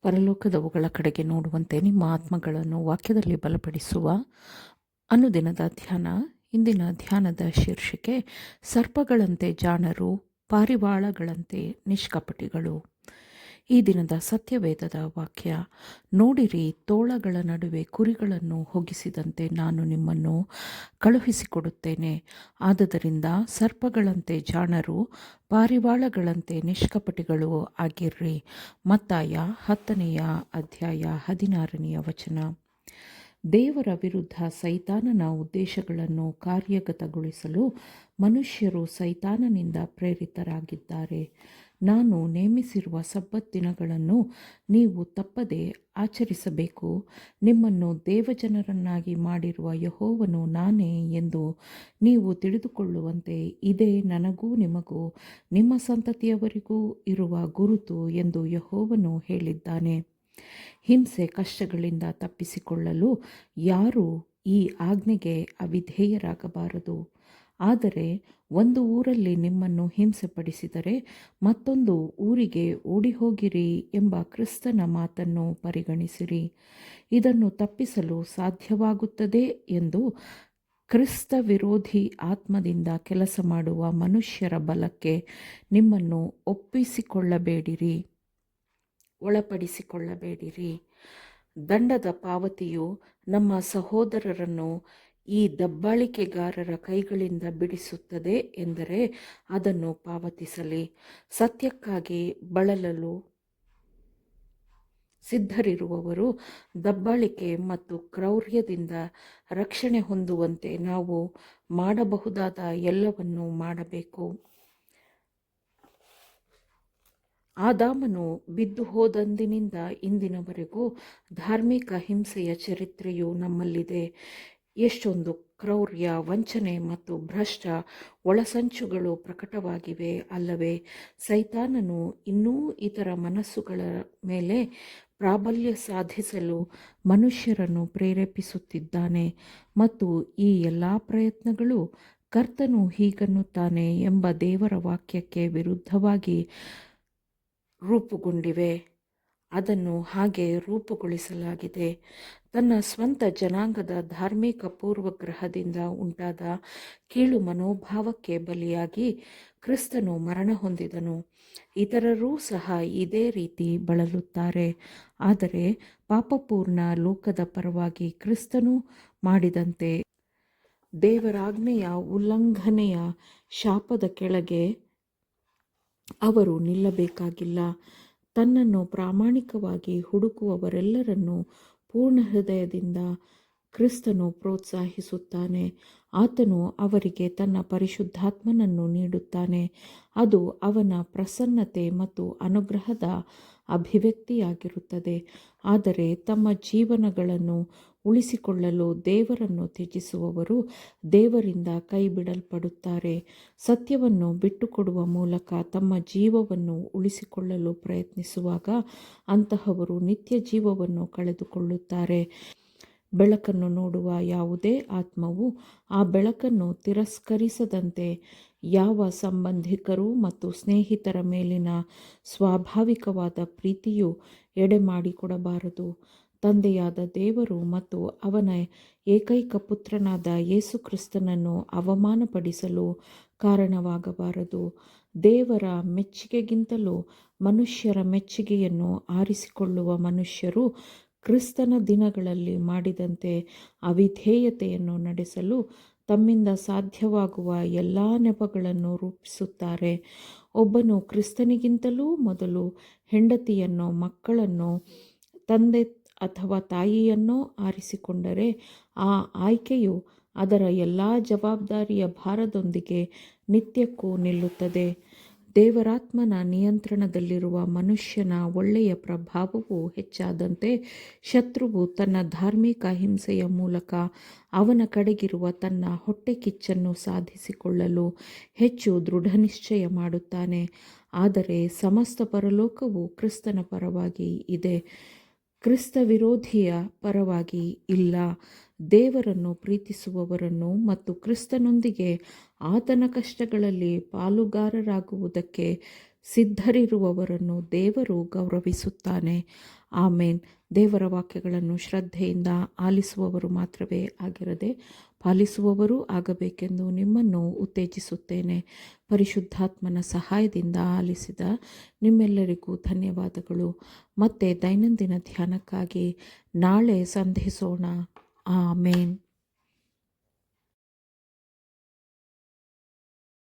ಪರಲೋಕದವುಗಳ ಕಡೆಗೆ ನೋಡುವಂತೆ ನಿಮ್ಮ ಆತ್ಮಗಳನ್ನು ವಾಕ್ಯದಲ್ಲಿ ಬಲಪಡಿಸುವ ಅನುದಿನದ ಧ್ಯಾನ. ಇಂದಿನ ಧ್ಯಾನದ ಶೀರ್ಷಿಕೆ ಸರ್ಪಗಳಂತೆ ಜಾಣರು, ಪಾರಿವಾಳಗಳಂತೆ ನಿಷ್ಕಪಟಿಗಳು. ಈ ದಿನದ ಸತ್ಯವೇದದ ವಾಕ್ಯ: ನೋಡಿರಿ, ತೋಳಗಳ ನಡುವೆ ಕುರಿಗಳನ್ನು ಹೊಗಿಸಿದಂತೆ ನಾನು ನಿಮ್ಮನ್ನು ಕಳುಹಿಸಿಕೊಡುತ್ತೇನೆ. ಆದದರಿಂದ ಸರ್ಪಗಳಂತೆ ಜಾಣರು, ಪಾರಿವಾಳಗಳಂತೆ ನಿಷ್ಕಪಟಿಗಳು ಆಗಿರ್ರಿ. ಮತ್ತಾಯ 10ನೇ ಅಧ್ಯಾಯ 16ನೇ ವಚನ. ದೇವರ ವಿರುದ್ಧ ಸೈತಾನನ ಉದ್ದೇಶಗಳನ್ನು ಕಾರ್ಯಗತಗೊಳಿಸಲು ಮನುಷ್ಯರು ಸೈತಾನನಿಂದ ಪ್ರೇರಿತರಾಗಿದ್ದಾರೆ. ನಾನು ನೇಮಿಸಿರುವ ಸಬ್ಬತ್ ದಿನಗಳನ್ನು ನೀವು ತಪ್ಪದೆ ಆಚರಿಸಬೇಕು. ನಿಮ್ಮನ್ನು ದೇವಜನರನ್ನಾಗಿ ಮಾಡಿರುವ ಯೆಹೋವನು ನಾನೇ ಎಂದು ನೀವು ತಿಳಿದುಕೊಳ್ಳುವಂತೆ ಇದೇ ನನಗೂ ನಿಮಗೂ ನಿಮ್ಮ ಸಂತತಿಯವರಿಗೂ ಇರುವ ಗುರುತು ಎಂದು ಯೆಹೋವನು ಹೇಳಿದ್ದಾನೆ. ಹಿಂಸೆ ಕಷ್ಟಗಳಿಂದ ತಪ್ಪಿಸಿಕೊಳ್ಳಲು ಯಾರೂ ಈ ಆಜ್ಞೆಗೆ ಅವಿಧೇಯರಾಗಬಾರದು. ಆದರೆ ಒಂದು ಊರಲ್ಲಿ ನಿಮ್ಮನ್ನು ಹಿಂಸೆಪಡಿಸಿದರೆ ಮತ್ತೊಂದು ಊರಿಗೆ ಓಡಿಹೋಗಿರಿ ಎಂಬ ಕ್ರಿಸ್ತನ ಮಾತನ್ನು ಪರಿಗಣಿಸಿರಿ. ಇದನ್ನು ತಪ್ಪಿಸಲು ಸಾಧ್ಯವಾಗುತ್ತದೆ ಎಂದು ಕ್ರಿಸ್ತ ವಿರೋಧಿ ಆತ್ಮದಿಂದ ಕೆಲಸ ಮಾಡುವ ಮನುಷ್ಯರ ಬಲಕ್ಕೆ ನಿಮ್ಮನ್ನು ಒಳಪಡಿಸಿಕೊಳ್ಳಬೇಡಿರಿ. ದಂಡದ ಪಾವತಿಯು ನಮ್ಮ ಸಹೋದರರನ್ನು ಈ ದಬ್ಬಾಳಿಕೆಗಾರರ ಕೈಗಳಿಂದ ಬಿಡಿಸುತ್ತದೆ ಎಂದರೆ ಅದನ್ನು ಪಾವತಿಸಲಿ. ಸತ್ಯಕ್ಕಾಗಿ ಬಳಲಲು ಸಿದ್ಧರಿರುವವರು ದಬ್ಬಾಳಿಕೆ ಮತ್ತು ಕ್ರೌರ್ಯದಿಂದ ರಕ್ಷಣೆ ಹೊಂದುವಂತೆ ನಾವು ಮಾಡಬಹುದಾದ ಎಲ್ಲವನ್ನೂ ಮಾಡಬೇಕು. ಆದಾಮನು ಬಿದ್ದು ಹೋದಂದಿನಿಂದ ಇಂದಿನವರೆಗೂ ಧಾರ್ಮಿಕ ಹಿಂಸೆಯ ಚರಿತ್ರೆಯು ನಮ್ಮಲ್ಲಿದೆ. ಎಷ್ಟೊಂದು ಕ್ರೌರ್ಯ, ವಂಚನೆ ಮತ್ತು ಭ್ರಷ್ಟ ಒಳಸಂಚುಗಳು ಪ್ರಕಟವಾಗಿವೆ ಅಲ್ಲವೇ? ಸೈತಾನನು ಇನ್ನೂ ಇತರ ಮನಸ್ಸುಗಳ ಮೇಲೆ ಪ್ರಾಬಲ್ಯ ಸಾಧಿಸಲು ಮನುಷ್ಯರನ್ನು ಪ್ರೇರೇಪಿಸುತ್ತಿದ್ದಾನೆ ಮತ್ತು ಈ ಎಲ್ಲ ಪ್ರಯತ್ನಗಳು ಕರ್ತನು ಹೀಗನ್ನುತ್ತಾನೆ ಎಂಬ ದೇವರ ವಾಕ್ಯಕ್ಕೆ ವಿರುದ್ಧವಾಗಿ ರೂಪುಗೊಂಡಿವೆ. ಅದನ್ನು ಹಾಗೆ ರೂಪುಗೊಳಿಸಲಾಗಿದೆ. ತನ್ನ ಸ್ವಂತ ಜನಾಂಗದ ಧಾರ್ಮಿಕ ಪೂರ್ವಗ್ರಹದಿಂದ ಉಂಟಾದ ಕೀಳು ಮನೋಭಾವಕ್ಕೆ ಬಲಿಯಾಗಿ ಕ್ರಿಸ್ತನು ಮರಣ ಹೊಂದಿದನು. ಇತರರೂ ಸಹ ಇದೇ ರೀತಿ ಬಳಲುತ್ತಾರೆ. ಆದರೆ ಪಾಪಪೂರ್ಣ ಲೋಕದ ಪರವಾಗಿ ಕ್ರಿಸ್ತನು ಮಾಡಿದಂತೆ ದೇವರಾಜ್ಞೆಯ ಉಲ್ಲಂಘನೆಯ ಶಾಪದ ಕೆಳಗೆ ಅವರು ನಿಲ್ಲಬೇಕಾಗಿಲ್ಲ. ತನ್ನನ್ನು ಪ್ರಾಮಾಣಿಕವಾಗಿ ಹುಡುಕುವವರೆಲ್ಲರನ್ನು ಪೂರ್ಣ ಹೃದಯದಿಂದ ಕ್ರಿಸ್ತನು ಪ್ರೋತ್ಸಾಹಿಸುತ್ತಾನೆ. ಆತನು ಅವರಿಗೆ ತನ್ನ ಪರಿಶುದ್ಧಾತ್ಮನನ್ನು ನೀಡುತ್ತಾನೆ. ಅದು ಅವನ ಪ್ರಸನ್ನತೆ ಮತ್ತು ಅನುಗ್ರಹದ ಅಭಿವ್ಯಕ್ತಿಯಾಗಿರುತ್ತದೆ. ಆದರೆ ತಮ್ಮ ಜೀವನಗಳನ್ನು ಉಳಿಸಿಕೊಳ್ಳಲು ದೇವರನ್ನು ತ್ಯಜಿಸುವವರು ದೇವರಿಂದ ಕೈಬಿಡಲ್ಪಡುತ್ತಾರೆ. ಸತ್ಯವನ್ನು ಬಿಟ್ಟುಕೊಡುವ ಮೂಲಕ ತಮ್ಮ ಜೀವವನ್ನು ಉಳಿಸಿಕೊಳ್ಳಲು ಪ್ರಯತ್ನಿಸುವಾಗ ಅಂತಹವರು ನಿತ್ಯ ಜೀವವನ್ನು ಕಳೆದುಕೊಳ್ಳುತ್ತಾರೆ. ಬೆಳಕನ್ನು ನೋಡುವ ಯಾವುದೇ ಆತ್ಮವು ಆ ಬೆಳಕನ್ನು ತಿರಸ್ಕರಿಸದಂತೆ ಯಾವ ಸಂಬಂಧಿಕರು ಮತ್ತು ಸ್ನೇಹಿತರ ಮೇಲಿನ ಸ್ವಾಭಾವಿಕವಾದ ಪ್ರೀತಿಯು ಎಡೆಮಾಡಿಕೊಡಬಾರದು. ತಂದೆಯಾದ ದೇವರು ಮತ್ತು ಅವನ ಏಕೈಕ ಪುತ್ರನಾದ ಯೇಸು ಕ್ರಿಸ್ತನನ್ನು ಅವಮಾನಪಡಿಸಲು ಕಾರಣವಾಗಬಾರದು. ದೇವರ ಮೆಚ್ಚುಗೆಗಿಂತಲೂ ಮನುಷ್ಯರ ಮೆಚ್ಚುಗೆಯನ್ನು ಆರಿಸಿಕೊಳ್ಳುವ ಮನುಷ್ಯರು ಕ್ರಿಸ್ತನ ದಿನಗಳಲ್ಲಿ ಮಾಡಿದಂತೆ ಅವಿಧೇಯತೆಯನ್ನು ನಡೆಸಲು ತಮ್ಮಿಂದ ಸಾಧ್ಯವಾಗುವ ಎಲ್ಲ ನೆಪಗಳನ್ನು ರೂಪಿಸುತ್ತಾರೆ. ಒಬ್ಬನು ಕ್ರಿಸ್ತನಿಗಿಂತಲೂ ಮೊದಲು ಹೆಂಡತಿಯನ್ನೋ, ಮಕ್ಕಳನ್ನೋ, ತಂದೆ ಅಥವಾ ತಾಯಿಯನ್ನೋ ಆರಿಸಿಕೊಂಡರೆ ಆ ಆಯ್ಕೆಯು ಅದರ ಎಲ್ಲ ಜವಾಬ್ದಾರಿಯ ಭಾರದೊಂದಿಗೆ ನಿತ್ಯಕ್ಕೂ ನಿಲ್ಲುತ್ತದೆ. ದೇವರಾತ್ಮನ ನಿಯಂತ್ರಣದಲ್ಲಿರುವ ಮನುಷ್ಯನ ಒಳ್ಳೆಯ ಪ್ರಭಾವವು ಹೆಚ್ಚಾದಂತೆ ಶತ್ರುವು ತನ್ನ ಧಾರ್ಮಿಕ ಹಿಂಸೆಯ ಮೂಲಕ ಅವನ ಕಡೆಗಿರುವ ತನ್ನ ಹೊಟ್ಟೆ ಕಿಚ್ಚನ್ನು ಸಾಧಿಸಿಕೊಳ್ಳಲು ಹೆಚ್ಚು ದೃಢನಿಶ್ಚಯ ಮಾಡುತ್ತಾನೆ. ಆದರೆ ಸಮಸ್ತ ಪರಲೋಕವು ಕ್ರಿಸ್ತನ ಪರವಾಗಿ ಇದೆ, ಕ್ರಿಸ್ತ ವಿರೋಧಿಯ ಪರವಾಗಿ ಇಲ್ಲ. ದೇವರನ್ನು ಪ್ರೀತಿಸುವವರನ್ನು ಮತ್ತು ಕ್ರಿಸ್ತನೊಂದಿಗೆ ಆತನ ಕಷ್ಟಗಳಲ್ಲಿ ಪಾಲುಗಾರರಾಗುವುದಕ್ಕೆ ಸಿದ್ಧರಿರುವವರನ್ನು ದೇವರು ಗೌರವಿಸುತ್ತಾನೆ. ಆಮೇನ್. ದೇವರ ವಾಕ್ಯಗಳನ್ನು ಶ್ರದ್ಧೆಯಿಂದ ಆಲಿಸುವವರು ಮಾತ್ರವೇ ಆಗಿರದೆ ಪಾಲಿಸುವವರೂ ಆಗಬೇಕೆಂದು ನಿಮ್ಮನ್ನು ಉತ್ತೇಜಿಸುತ್ತೇನೆ. ಪರಿಶುದ್ಧಾತ್ಮನ ಸಹಾಯದಿಂದ ಆಲಿಸಿದ ನಿಮ್ಮೆಲ್ಲರಿಗೂ ಧನ್ಯವಾದಗಳು. ಮತ್ತೆ ದೈನಂದಿನ ಧ್ಯಾನಕ್ಕಾಗಿ ನಾಳೆ ಸಂಧಿಸೋಣ. ಆಮೇನ್.